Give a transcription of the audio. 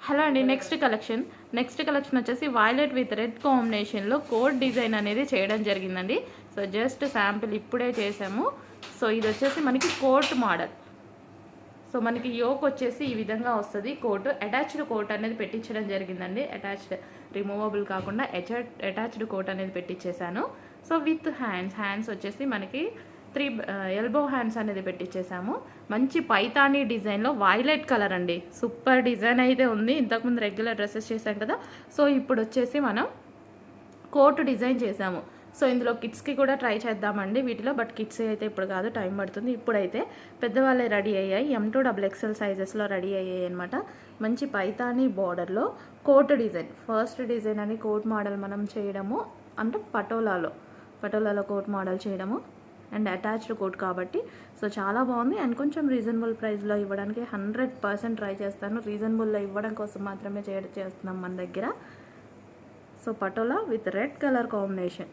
Hello అండి. Next collection వచ్చేసి violet with red కాంబినేషన్లో కోట్ డిజైన్ అనేది చేయడం జరిగిందండి. సో జస్ట్ శాంపిల్ ఇప్పుడే చేసాము. సో ఇది వచ్చేసి మనకి కోట్ మోడల్. సో మనకి యోక్ వచ్చేసి ఈ విధంగా వస్తుంది. కోట్ అటాచ్డ్ కోట్ అనేది పెట్టించడం జరిగిందండి. అటాచ్డ్ రిమూవబుల్ కాకుండా అటాచ్డ్ కోట్ అనేది పెట్టించేసాను. సో విత్ హ్యాండ్స్ వచ్చేసి మనకి 3 ఎల్బో హ్యాండ్స్ అనేది పెట్టించేసాము. మంచి పైతానీ డిజైన్లో వైలెట్ కలర్ అండి. సూపర్ డిజైన్ అయితే ఉంది. ఇంతకుముందు రెగ్యులర్ డ్రెస్సెస్ చేసాం కదా. సో ఇప్పుడు వచ్చేసి మనం కోట్ డిజైన్ చేసాము. సో ఇందులో కిడ్స్కి కూడా ట్రై చేద్దామండి వీటిలో. బట్ కిడ్స్ అయితే ఇప్పుడు కాదు, టైం పడుతుంది. ఇప్పుడైతే పెద్దవాళ్ళే రెడీ అయ్యాయి. M2 XXL సైజెస్లో రెడీ అయ్యాయి అనమాట. మంచి పైతానీ బార్డర్లో కోట్ డిజైన్, ఫస్ట్ డిజైన్ అని కోట్ మోడల్ మనం చేయడము, అంటే పటోలాలో కోట్ మోడల్ చేయడము అండ్ అటాచ్డ్ కోట్ కాబట్టి సో చాలా బాగుంది. అండ్ కొంచెం రీజనబుల్ ప్రైస్లో ఇవ్వడానికి 100% ట్రై చేస్తాను. రీజనబుల్లో ఇవ్వడం కోసం మాత్రమే చేస్తున్నాం మన దగ్గర. So patola with red colour combination.